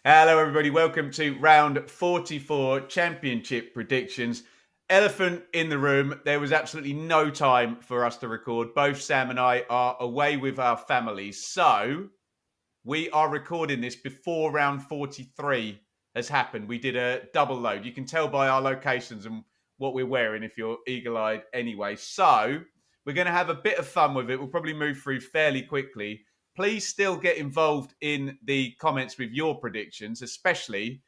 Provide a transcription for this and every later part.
Hello, everybody. Welcome to round 44 Championship predictions. Elephant in the room. There was absolutely no time for us to record. Both Sam and I are away with our families. So we are recording this before round 43 has happened. We did a double load. You can tell by our locations and what we're wearing if you're eagle-eyed anyway. So we're going to have a bit of fun with it. We'll probably move through fairly quickly. Please still get involved in the comments with your predictions, especially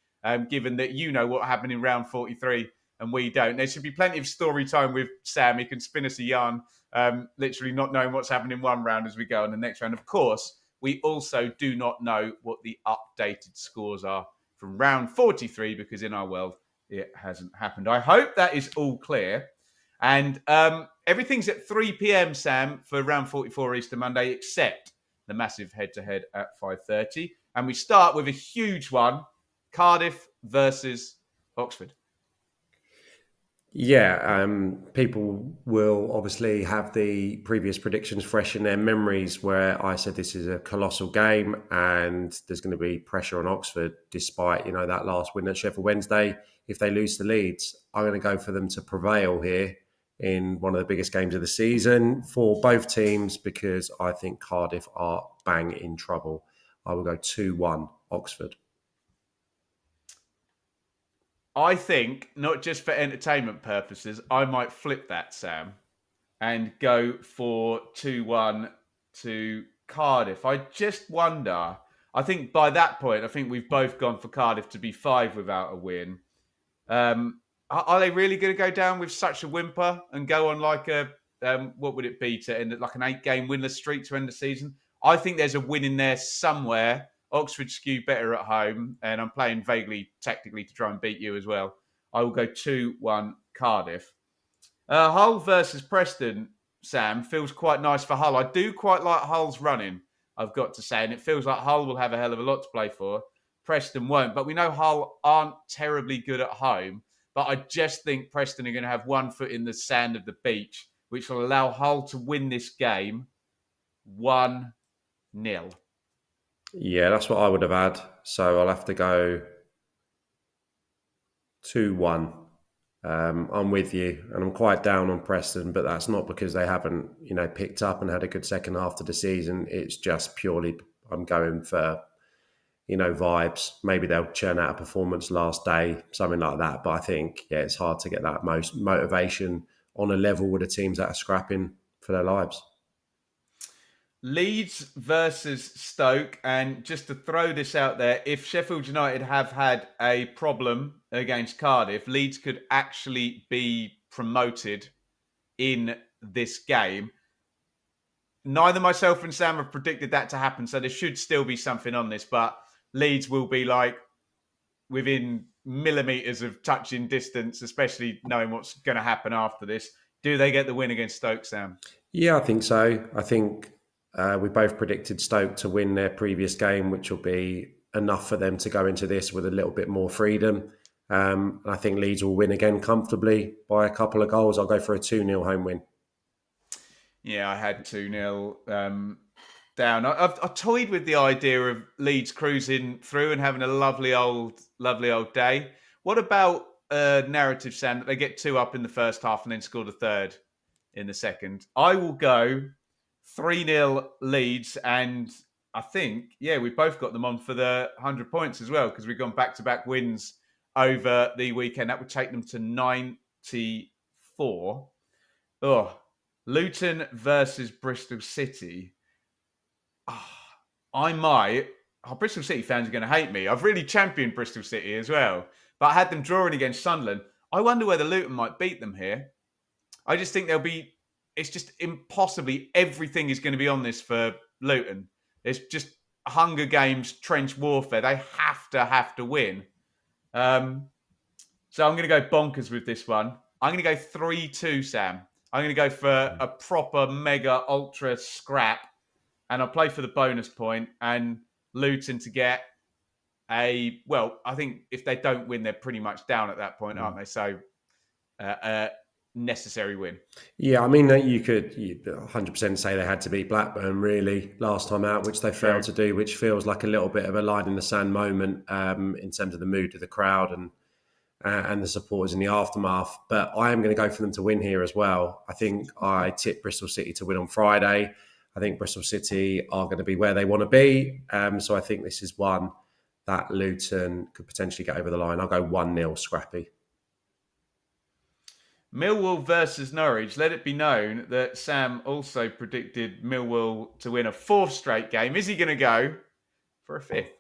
given that you know what happened in round 43 and we don't. There should be plenty of story time with Sam. He can spin us a yarn, literally not knowing what's happening in one round as we go on the next round. Of course, we also do not know what the updated scores are from round 43 because in our world, it hasn't happened. I hope that is all clear. And everything's at 3 p.m., Sam, for round 44 Easter Monday, except the massive head-to-head at 5:30. And we start with a huge one, Cardiff versus Oxford. Yeah, people will obviously have the previous predictions fresh in their memories where I said this is a colossal game and there's going to be pressure on Oxford despite, that last win at Sheffield Wednesday. If they lose to Leeds, I'm going to go for them to prevail here in one of the biggest games of the season for both teams because I think Cardiff are bang in trouble. I will go 2-1 Oxford. I think, not just for entertainment purposes, I might flip that, Sam, and go for 2-1 to Cardiff. I just wonder. I think by that point, I think we've both gone for Cardiff to be 5 without a win. Are they really going to go down with such a whimper and go on like a, what would it be to end like an 8-game winless streak to end the season? I think there's a win in there somewhere. Oxford skew better at home, and I'm playing vaguely tactically to try and beat you as well. I will go 2-1 Cardiff. Hull versus Preston, Sam, feels quite nice for Hull. I do quite like Hull's running, I've got to say, and it feels like Hull will have a hell of a lot to play for. Preston won't, but we know Hull aren't terribly good at home. But I just think Preston are going to have one foot in the sand of the beach, which will allow Hull to win this game 1-0. Yeah, that's what I would have had. So I'll have to go 2-1. I'm with you, and I'm quite down on Preston, but that's not because they haven't, picked up and had a good second half to the season. It's just purely I'm going for, vibes. Maybe they'll churn out a performance last day, something like that. But I think, yeah, it's hard to get that most motivation on a level with the teams that are scrapping for their lives. Leeds versus Stoke. And just to throw this out there, if Sheffield United have had a problem against Cardiff, Leeds could actually be promoted in this game. Neither myself and Sam have predicted that to happen, so there should still be something on this, but Leeds will be like within millimetres of touching distance, especially knowing what's going to happen after this. Do they get the win against Stoke, Sam? Yeah, I think so. I think we both predicted Stoke to win their previous game, which will be enough for them to go into this with a little bit more freedom. I think Leeds will win again comfortably by a couple of goals. I'll go for a 2-0 home win. Yeah, I had 2-0 down. I toyed with the idea of Leeds cruising through and having a lovely old day. What about narrative, Sam, that they get 2 up in the first half and then score the third in the second? I will go 3-0 Leeds, and I think, yeah, we both got them on for the 100 points as well because we've gone back-to-back wins over the weekend. That would take them to 94. Oh, Luton versus Bristol City. Oh, I might. Oh, Bristol City fans are going to hate me. I've really championed Bristol City as well, but I had them drawing against Sunderland. I wonder whether Luton might beat them here. I just think they'll be. It's just impossibly everything is going to be on this for Luton. It's just Hunger Games, trench warfare. They have to win. So I'm going to go bonkers with this one. I'm going to go 3-2, Sam. I'm going to go for a proper mega ultra scrap, and I'll play for the bonus point and Luton to get I think if they don't win, they're pretty much down at that point, aren't they? So necessary win. Yeah, I mean, you could 100% say they had to beat Blackburn really last time out, which they failed True. to do, which feels like a little bit of a line in the sand moment in terms of the mood of the crowd and the supporters in the aftermath. But I am going to go for them to win here as well. I think I tip Bristol City to win on Friday. I think Bristol City are going to be where they want to be. So I think this is one that Luton could potentially get over the line. I'll go 1-0 scrappy. Millwall versus Norwich. Let it be known that Sam also predicted Millwall to win a fourth straight game. Is he going to go for a fifth?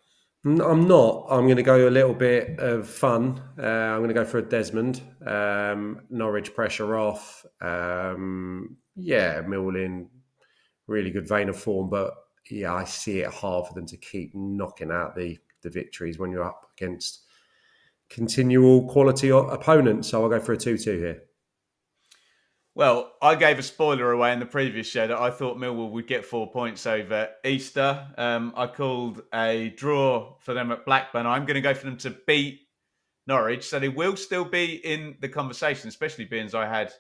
I'm not. I'm going to go a little bit of fun. I'm going to go for a Desmond. Norwich pressure off. Millwall in really good vein of form. But yeah, I see it hard for them to keep knocking out the victories when you're up against continual quality opponents. So I'll go for a 2-2 here. Well, I gave a spoiler away in the previous show that I thought Millwall would get 4 points over Easter. I called a draw for them at Blackburn. I'm going to go for them to beat Norwich. So they will still be in the conversation, especially being as I had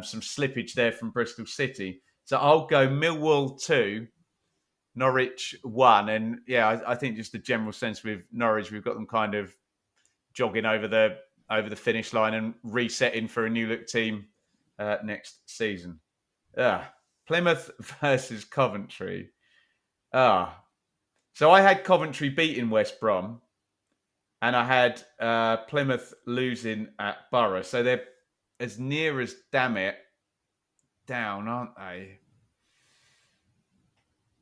some slippage there from Bristol City. So I'll go Millwall 2, Norwich 1. And yeah, I think just the general sense with Norwich, we've got them kind of jogging over the finish line and resetting for a new look team next season. Plymouth versus Coventry. So I had Coventry beating West Brom, and I had Plymouth losing at Borough. So they're as near as damn it down, aren't they?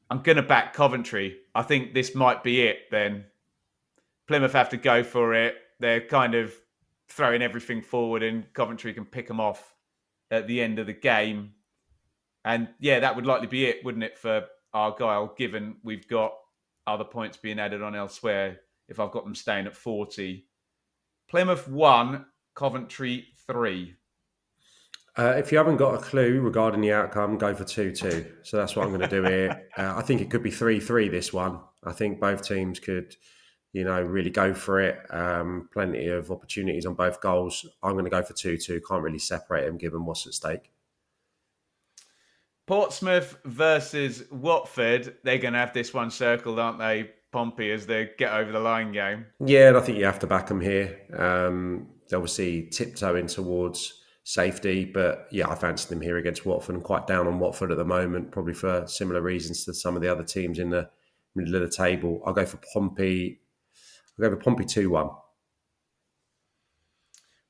I'm going to back Coventry. I think this might be it then. Plymouth have to go for it. They're kind of throwing everything forward, and Coventry can pick them off at the end of the game. And yeah, that would likely be it, wouldn't it, for Argyle, given we've got other points being added on elsewhere if I've got them staying at 40. Plymouth 1, Coventry 3. If you haven't got a clue regarding the outcome, go for 2-2. So that's what I'm going to do here. I think it could be 3-3 this one. I think both teams could, really go for it. Plenty of opportunities on both goals. I'm going to go for 2-2. Can't really separate them given what's at stake. Portsmouth versus Watford. They're going to have this one circled, aren't they, Pompey, as they get over the line game? Yeah, and I think you have to back them here. They're obviously tiptoeing towards safety, but yeah, I fancy them here against Watford. I'm quite down on Watford at the moment, probably for similar reasons to some of the other teams in the middle of the table. I'll go for Pompey. I'll go for Pompey 2-1.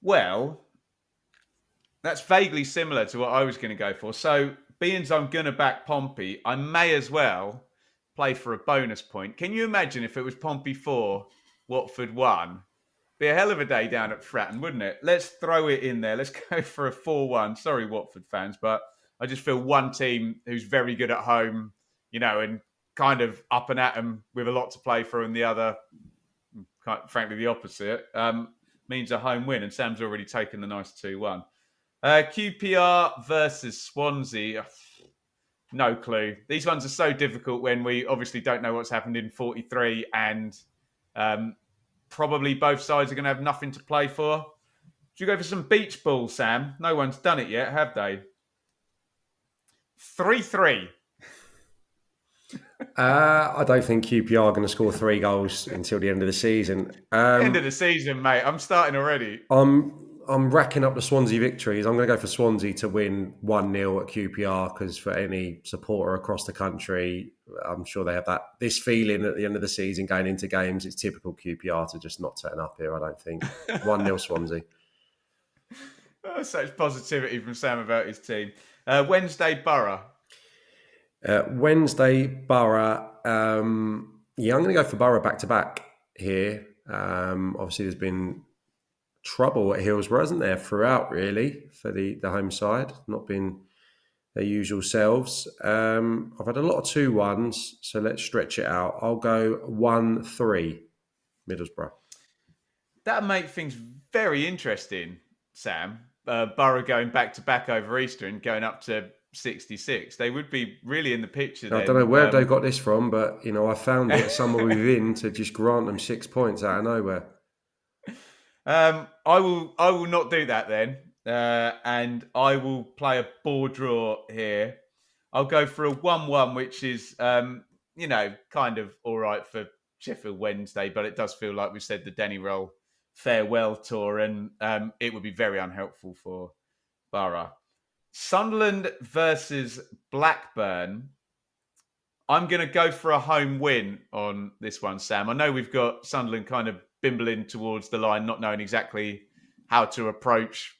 Well, that's vaguely similar to what I was going to go for. So, being as I'm going to back Pompey, I may as well play for a bonus point. Can you imagine if it was Pompey 4, Watford 1? Be a hell of a day down at Fratton, wouldn't it? Let's throw it in there. Let's go for a 4-1. Sorry, Watford fans, but I just feel one team who's very good at home, and kind of up and at them with a lot to play for, and the other, frankly, the opposite, means a home win. And Sam's already taken the nice 2-1. QPR versus Swansea. No clue. These ones are so difficult when we obviously don't know what's happened in 43 and probably both sides are going to have nothing to play for. Do you go for some beach ball, Sam? No one's done it yet, have they? 3-3. I don't think QPR are going to score 3 goals until the end of the season. End of the season, mate. I'm starting already. I'm racking up the Swansea victories. I'm going to go for Swansea to win 1-0 at QPR because for any supporter across the country, I'm sure they have this feeling at the end of the season going into games. It's typical QPR to just not turn up here, I don't think. 1-0 Swansea. Such positivity from Sam about his team. Wednesday, Borough. Wednesday, Borough. I'm going to go for Borough back-to-back here. Obviously, there's been trouble at Hillsborough, hasn't there, throughout, really, for the home side. Not been their usual selves. I've had a lot of 2-1s, so let's stretch it out. I'll go 1-3 Middlesbrough. That'll make things very interesting, Sam. Borough going back-to-back over Easter and going up to 66. They would be really in the picture then. I don't know where they got this from, but, I found it somewhere within to just grant them 6 points out of nowhere. I will not do that then. and I will play a board draw here. I'll go for a 1-1, which is, kind of all right for Sheffield Wednesday, but it does feel like we said the Denny Roll farewell tour, and it would be very unhelpful for Borough. Sunderland versus Blackburn. I'm going to go for a home win on this one, Sam. I know we've got Sunderland kind of bimbling towards the line, not knowing exactly how to approach,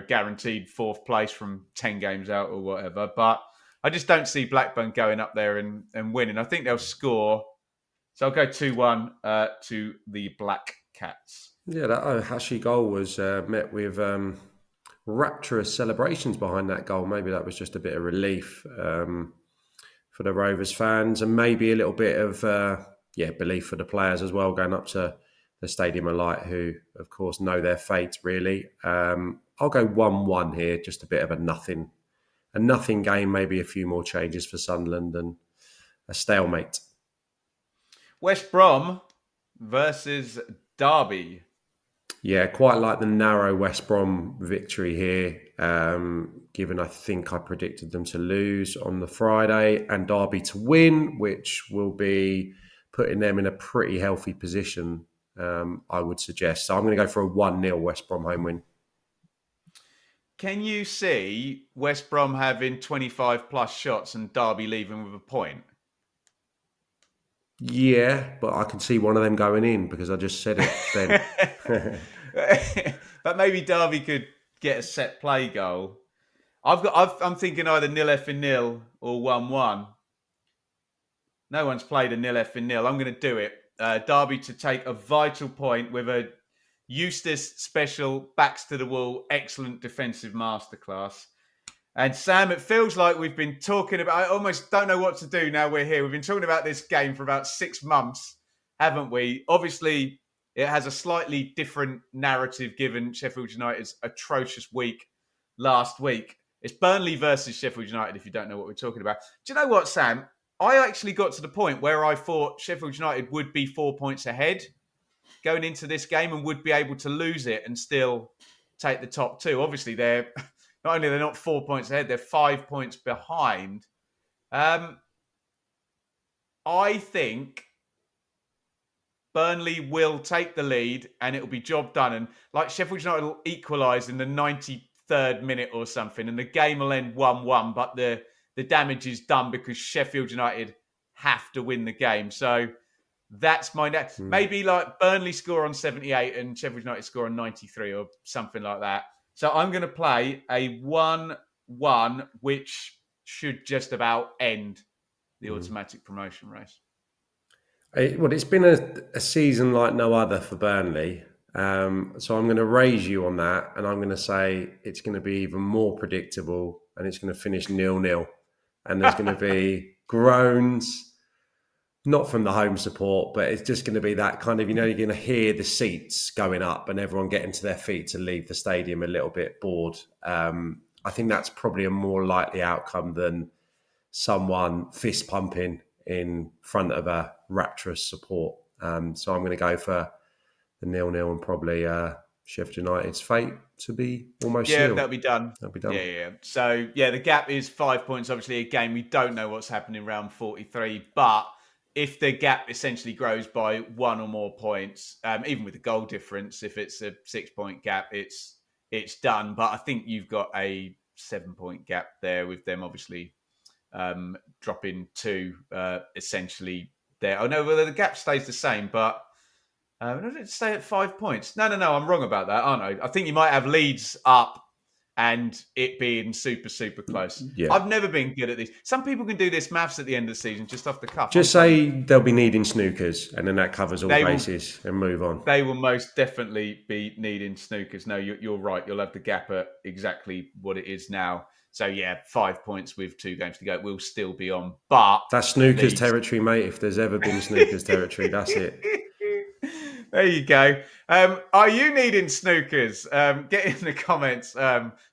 guaranteed fourth place from 10 games out or whatever. But I just don't see Blackburn going up there and winning. I think they'll score. So I'll go 2-1 to the Black Cats. Yeah, that Ohashi goal was met with rapturous celebrations behind that goal. Maybe that was just a bit of relief for the Rovers fans, and maybe a little bit of belief for the players as well, going up to the Stadium of Light, who of course know their fate really. I'll go 1-1 here, just a bit of a nothing game, maybe a few more changes for Sunderland and a stalemate. West Brom versus Derby. Yeah, quite like the narrow West Brom victory here, given I think I predicted them to lose on the Friday and Derby to win, which will be putting them in a pretty healthy position, I would suggest. So I'm going to go for a 1-0 West Brom home win. Can you see West Brom having 25 plus shots and Derby leaving with a point? Yeah, but I can see one of them going in because I just said it then. But maybe Derby could get a set play goal. I'm thinking either 0-0 or 1-1. No one's played a 0-0. I'm going to do it. Derby to take a vital point with a Eustace special, backs to the wall, excellent defensive masterclass. And Sam, it feels like we've been talking about, I almost don't know what to do now we're here. We've been talking about this game for about 6 months, haven't we? Obviously, it has a slightly different narrative given Sheffield United's atrocious week last week. It's Burnley versus Sheffield United, if you don't know what we're talking about. Do you know what, Sam? I actually got to the point where I thought Sheffield United would be 4 points ahead going into this game and would be able to lose it and still take the top two. Obviously, they're not 4 points ahead, they're 5 points behind. I think Burnley will take the lead and it'll be job done. And like Sheffield United will equalise in the 93rd minute or something, and the game will end 1-1. But the damage is done because Sheffield United have to win the game. So that's my next. Maybe like Burnley score on 78 and Sheffield United score on 93 or something like that. So I'm going to play a 1-1, which should just about end the automatic promotion race. It's been a season like no other for Burnley. So I'm going to raise you on that, and I'm going to say it's going to be even more predictable, and it's going to finish 0-0. And there's going to be groans, not from the home support, but it's just going to be that kind of, you're going to hear the seats going up and everyone getting to their feet to leave the stadium a little bit bored. I think that's probably a more likely outcome than someone fist pumping in front of a rapturous support. So I'm going to go for the 0-0 and probably Sheff United's fate to be almost sealed. That'll be done. Yeah. So, the gap is 5 points. Obviously, again, we don't know what's happening round 43, but if the gap essentially grows by one or more points, even with the goal difference, if it's a 6 point gap, it's done. But I think you've got a 7 point gap there with them obviously dropping 2 essentially there. Oh no, well, the gap stays the same, but does it stay at 5 points? No, I'm wrong about that, aren't I? I think you might have Leeds up and it being super, super close. Yeah. I've never been good at this. Some people can do this maths at the end of the season just off the cuff. Just say they'll be needing snookers and then that covers all bases and move on. They will most definitely be needing snookers. No, you're right. You'll have the gap at exactly what it is now. So, 5 points with 2 games to go. We'll still be on. But that's snookers territory, mate. If there's ever been snookers territory, that's it. There you go. Are you needing snookers? Get in the comments.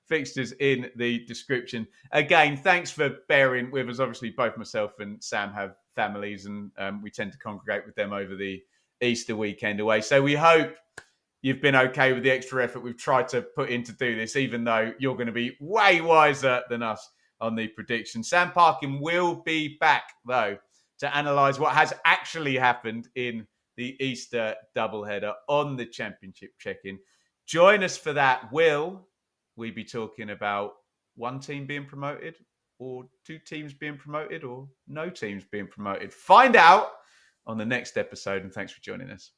Fixtures in the description. Again, thanks for bearing with us. Obviously, both myself and Sam have families and we tend to congregate with them over the Easter weekend away. So we hope you've been okay with the extra effort we've tried to put in to do this, even though you're going to be way wiser than us on the prediction. Sam Parkin will be back, though, to analyse what has actually happened in the Easter doubleheader on the Championship check-in. Join us for that. Will we be talking about one team being promoted, or two teams being promoted, or no teams being promoted? Find out on the next episode, and thanks for joining us.